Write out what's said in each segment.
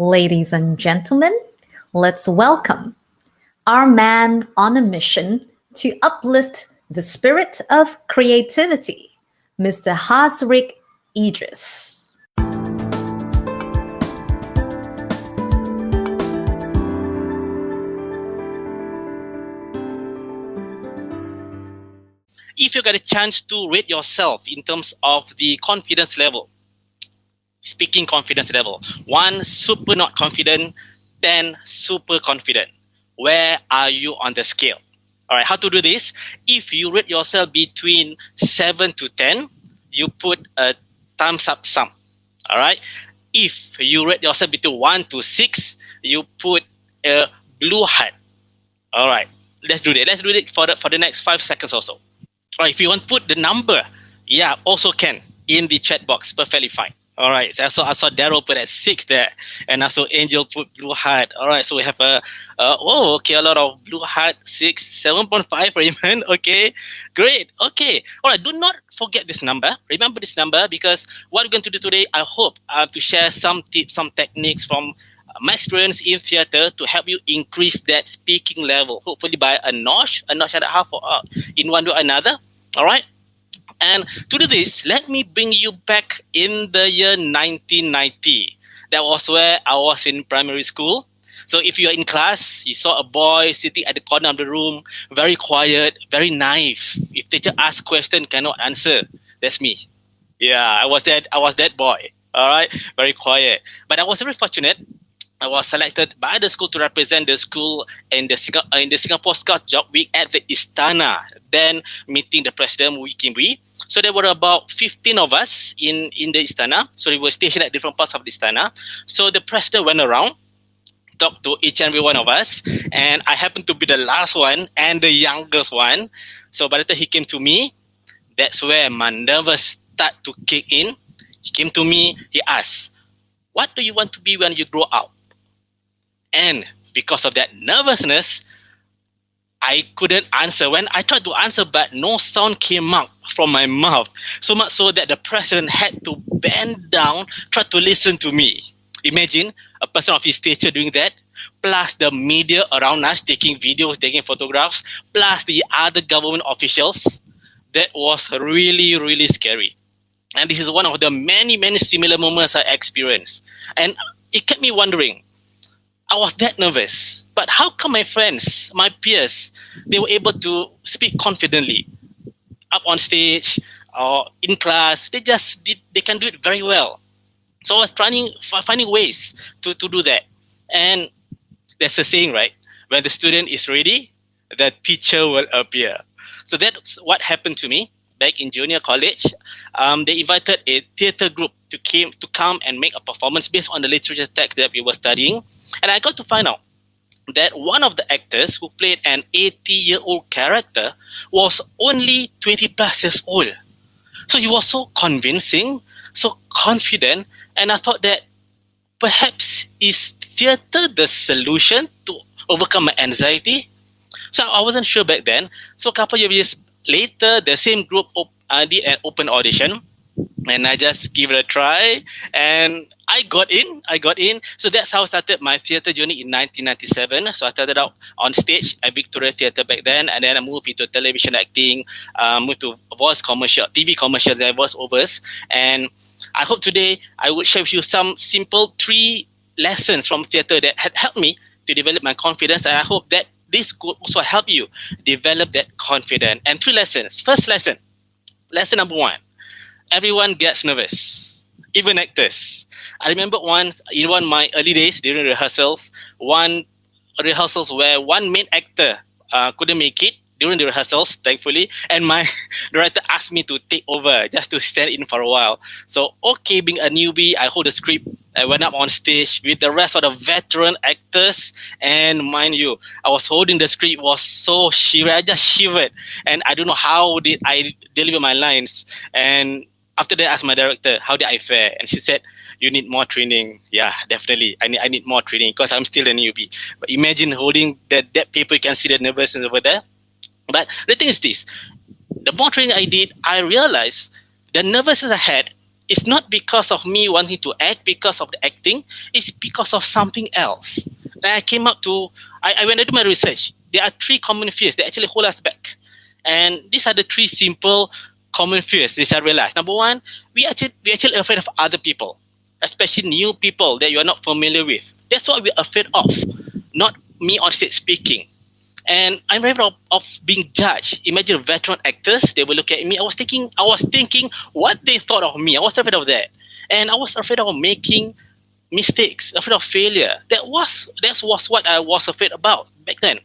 Ladies and gentlemen, let's welcome our man on a mission to uplift the spirit of creativity, Mr. Hazriq Idrus. If you get a chance to rate yourself in terms of the confidence level, speaking confidence level, 1 super not confident, 10 super confident, where are you on the scale? All right, how to do this? If you rate yourself between 7 to 10, you put a thumbs up sum. All right. If you rate yourself between 1 to 6, you put a blue heart. All right, let's do that. Let's do it for the next 5 seconds or so. Or if you want to put the number, yeah, also can in the chat box, perfectly fine. All right, so I saw Daryl put at 6 there, and I saw Angel put blue heart. All right, so we have a lot of blue heart, 6, 7.5, Raymond. Okay, great. Okay, all right, do not forget this number. Remember this number, because what we're going to do today, I hope to share some tips, some techniques from my experience in theater to help you increase that speaking level, hopefully by a notch and a half, or in one way or another. All right. And to do this, let me bring you back in the year 1990. That was where I was in primary school. So if you're in class, you saw a boy sitting at the corner of the room, very quiet, very naive. If teacher asks question, cannot answer. That's me. Yeah, I was that boy. All right, very quiet. But I was very fortunate. I was selected by the school to represent the school in the Singapore Scouts Job Week at the Istana, then meeting the president, Wee Kim Wee. So there were about 15 of us in the Istana. So we were stationed at different parts of the Istana. So the president went around, talked to each and every one of us, and I happened to be the last one and the youngest one. So by the time he came to me, that's where my nervous started to kick in. He came to me, he asked, "What do you want to be when you grow up?" And because of that nervousness, I couldn't answer. When I tried to answer, but no sound came out from my mouth. So much so that the president had to bend down, try to listen to me. Imagine a person of his stature doing that, plus the media around us taking videos, taking photographs, plus the other government officials. That was really, really scary. And this is one of the many, many similar moments I experienced. And it kept me wondering, I was that nervous, but how come my friends, my peers, they were able to speak confidently up on stage or in class? They can do it very well. So I was finding ways to do that. And there's a saying, right? When the student is ready, the teacher will appear. So that's what happened to me back in junior college. They invited a theater group to come and make a performance based on the literature text that we were studying. And I got to find out that one of the actors who played an 80-year-old character was only 20 plus years old. So he was so convincing, so confident, and I thought that perhaps is theater the solution to overcome my anxiety? So I wasn't sure back then. So a couple of years later, the same group did an open audition, and I just gave it a try, and I got in. So that's how I started my theater journey in 1997. So I started out on stage at Victoria Theatre back then, and then I moved into television acting, moved to voice commercial, TV commercials, and voiceovers. And I hope today I would share with you some simple 3 lessons from theater that had helped me to develop my confidence, and I hope that this could also help you develop that confidence. And 3 lessons. First lesson number 1, everyone gets nervous, even actors. I remember once in one of my early days during rehearsals, where one main actor couldn't make it during the rehearsals, thankfully, and my director asked me to take over just to stand in for a while. So, okay, being a newbie, I hold the script. I went up on stage with the rest of the veteran actors, and mind you, I was holding the script, was so shivered. I just shivered, and I don't know how did I deliver my lines. And after that, I asked my director, how did I fare? And she said, you need more training. Yeah, definitely. I need more training because I'm still a newbie. But imagine holding that paper, you can see the nervousness over there. But the thing is this, the more training I did, I realized the nervousness I had it's not because of me wanting to act, because of the acting. It's because of something else. And I came up to, when I do my research, there are 3 common fears that actually hold us back. And these are the 3 simple common fears which I realized. Number 1, we actually afraid of other people, especially new people that you are not familiar with. That's what we're afraid of, not me on stage speaking. And I'm afraid of being judged. Imagine veteran actors, they will look at me. I was thinking what they thought of me. I was afraid of that. And I was afraid of making mistakes, afraid of failure. That was what I was afraid about back then.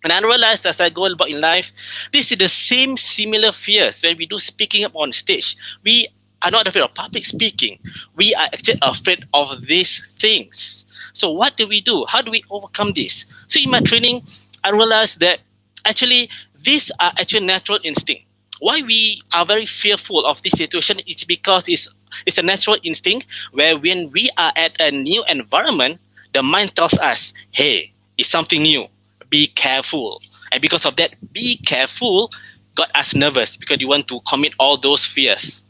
And I realized as I go about in life, this is the same similar fears when we do speaking up on stage. We are not afraid of public speaking. We are actually afraid of these things. So what do we do? How do we overcome this? So in my training, I realized that actually these are actually natural instinct. Why we are very fearful of this situation is because it's a natural instinct where when we are at a new environment, the mind tells us, hey, it's something new. Be careful. And because of that, be careful got us nervous because you want to commit all those fears.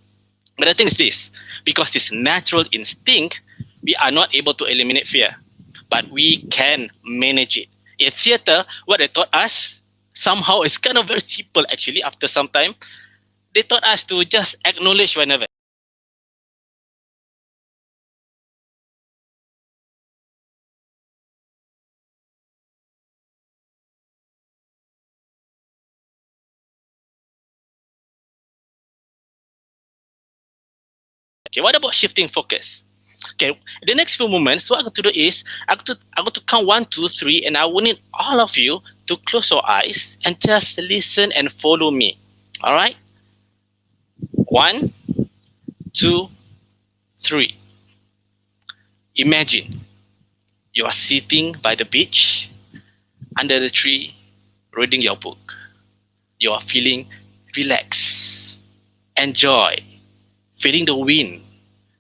But the thing is this, because this natural instinct, we are not able to eliminate fear, but we can manage it. In theater, what they taught us, somehow it's kind of very simple actually after some time. They taught us to just acknowledge whenever. Okay, what about shifting focus? Okay, the next few moments, what I'm going to do is I'm going to count 1, 2, 3, and I will need all of you to close your eyes and just listen and follow me. All right? 1, 2, 3. Imagine you are sitting by the beach, under the tree, reading your book. You are feeling relaxed, enjoy, feeling the wind.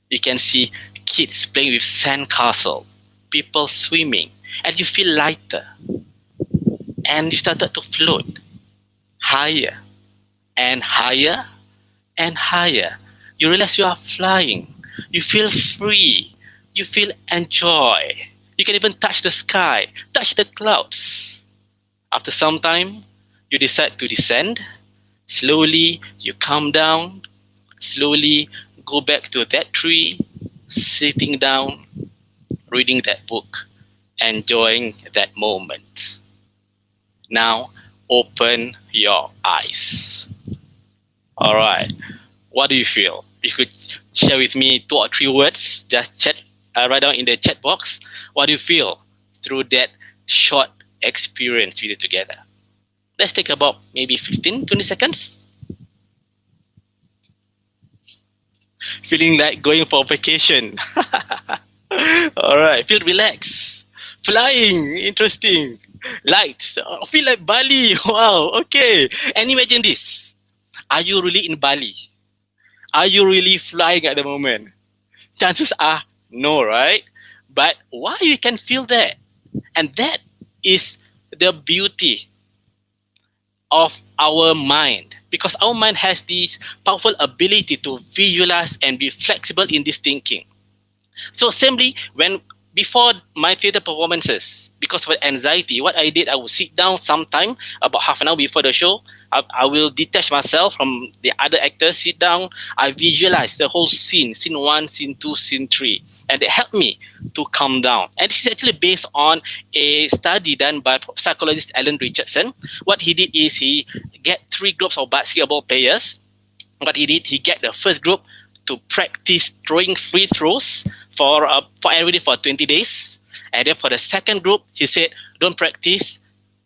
You can see kids playing with sandcastle, people swimming, and you feel lighter. And you started to float higher and higher and higher. You realize you are flying. You feel free. You feel enjoy. You can even touch the sky, touch the clouds. After some time, you decide to descend. Slowly, you come down. Slowly, go back to that tree, sitting down, reading that book, enjoying that moment. Now, open your eyes. All right. What do you feel? You could share with me 2 or 3 words. Just chat, write down in the chat box. What do you feel through that short experience we did together? Let's take about maybe 15, 20 seconds. Feeling like going for a vacation. All right, feel relaxed. Flying, interesting. Lights, feel like Bali. Wow, okay. And imagine this. Are you really in Bali? Are you really flying at the moment? Chances are no, right? But why you can feel that? And that is the beauty of our mind, because our mind has this powerful ability to visualize and be flexible in this thinking. So simply, before my theater performances, because of anxiety, what I did, I would sit down sometime, about half an hour before the show. I will detach myself from the other actors, sit down, I visualize the whole scene 1, scene 2, scene 3, and it helped me to calm down. And this is actually based on a study done by psychologist Alan Richardson. What he did is he get 3 groups of basketball players. What he did, he get the first group to practice throwing free throws for every day for 20 days. And then for the second group, he said, don't practice,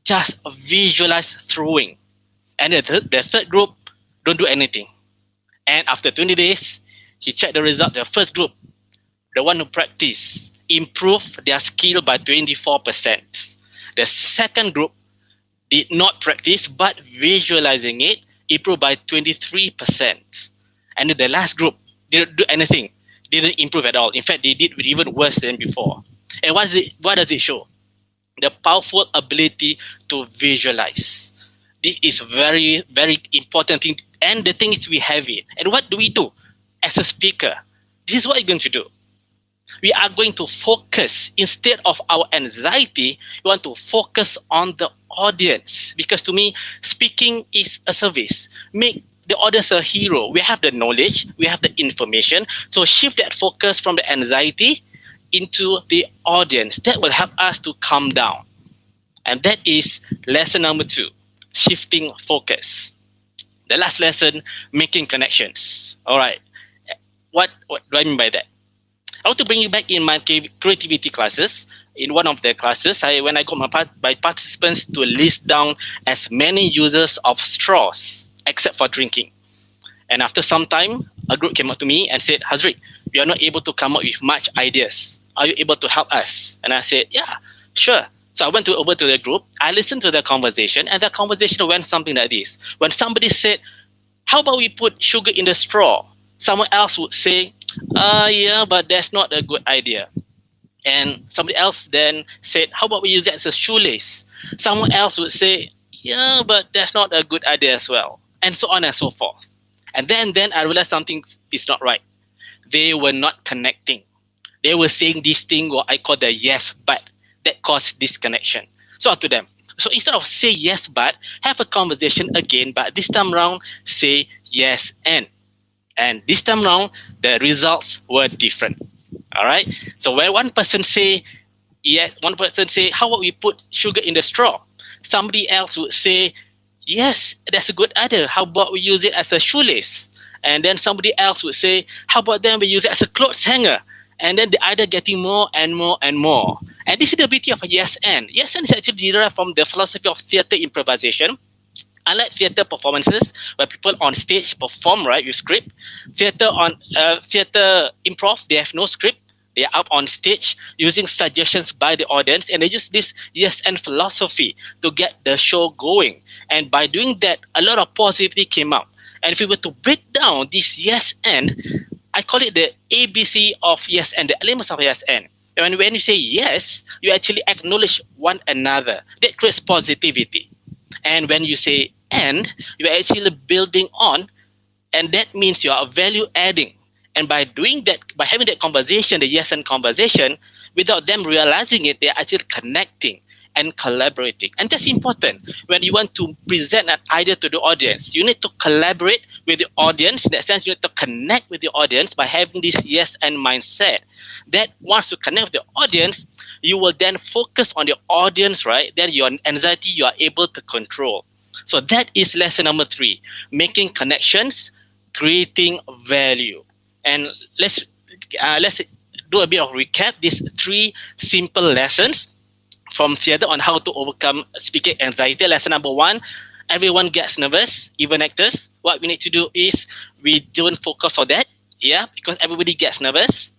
just visualize throwing. And the third group, don't do anything. And after 20 days, he checked the result. The first group, the one who practiced, improved their skill by 24%. The second group did not practice, but visualizing it, improved by 23%. And then the last group didn't do anything, didn't improve at all. In fact, they did even worse than before. And what does it show? The powerful ability to visualize. This is very, very important thing. And the thing is, we have it. And what do we do? as a speaker, this is what you're going to do. We are going to focus, instead of our anxiety, we want to focus on the audience. Because to me, speaking is a service. Make the audience a hero. We have the knowledge, we have the information. So shift that focus from the anxiety into the audience. That will help us to calm down. And that is lesson number 2, shifting focus. The last lesson, making connections. All right. What do I mean by that? I want to bring you back in my creativity classes. In one of the classes, when I got my participants to list down as many users of straws, except for drinking. And after some time, a group came up to me and said, Hazriq, we are not able to come up with much ideas. Are you able to help us? And I said, yeah, sure. So I went over to the group, I listened to the conversation, and the conversation went something like this. When somebody said, how about we put sugar in the straw? Someone else would say, yeah, but that's not a good idea. And somebody else then said, how about we use that as a shoelace? Someone else would say, yeah, but that's not a good idea as well. And so on and so forth. And then I realized something is not right. They were not connecting. They were saying this thing, what I call the yes, but, that caused disconnection. So to them, so instead of say yes, but, have a conversation again, but this time around, say yes, and. And this time around, the results were different. All right. So when one person say yes, one person say, how about we put sugar in the straw? Somebody else would say, yes, that's a good idea. How about we use it as a shoelace? And then somebody else would say, how about then we use it as a clothes hanger? And then the idea getting more and more and more. And this is the beauty of a yes and. Yes and is actually derived from the philosophy of theater improvisation. Unlike theater performances, where people on stage perform right with script, theater improv, they have no script. They are up on stage using suggestions by the audience, and they use this yes and philosophy to get the show going. And by doing that, a lot of positivity came out. And if we were to break down this yes and, I call it the ABC of yes and, the elements of yes and. And when you say yes, you actually acknowledge one another. That creates positivity. And when you say and, you're actually building on, and that means you are value adding. And by doing that, by having that conversation, the yes and conversation, without them realizing it, they're actually connecting and collaborating. And that's important. When you want to present an idea to the audience, you need to collaborate with the audience. In that sense, you need to connect with the audience by having this yes and mindset. That once you connect with the audience, you will then focus on the audience, right? Then your anxiety, you are able to control. So that is lesson number 3, making connections, creating value. And let's do a bit of recap. These 3 simple lessons from theater on how to overcome speaking anxiety. Lesson number 1, everyone gets nervous, even actors. What we need to do is we don't focus on that, because everybody gets nervous.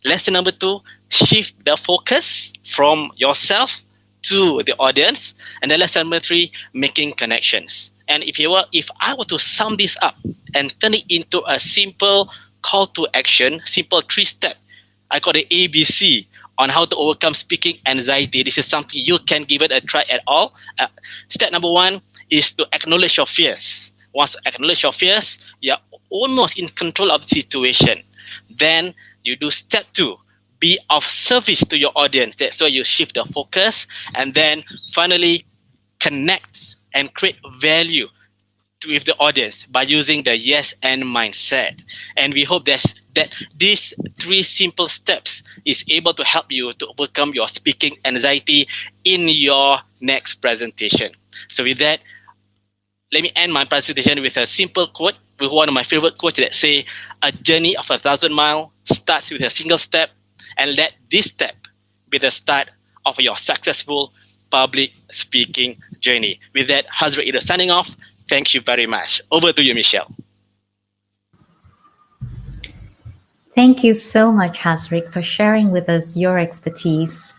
Lesson number 2, shift the focus from yourself to the audience. And then lesson number 3, making connections. And if I were to sum this up and turn it into a simple call to action, simple 3-step, I call it ABC on how to overcome speaking anxiety. This is something you can give it a try at all. Step number 1 is to acknowledge your fears. Once you acknowledge your fears, you're almost in control of the situation. Then you do step 2, be of service to your audience. That's why you shift the focus. And then finally, connect and create value with the audience by using the yes and mindset. And we hope that these 3 simple steps is able to help you to overcome your speaking anxiety in your next presentation. So with that, let me end my presentation with a simple quote, with one of my favorite quotes that say, a journey of 1,000 miles starts with a single step, and let this step be the start of your successful public speaking journey. With that, Hazriq Idrus signing off. Thank you very much. Over to you, Michelle. Thank you so much, Hazriq, for sharing with us your expertise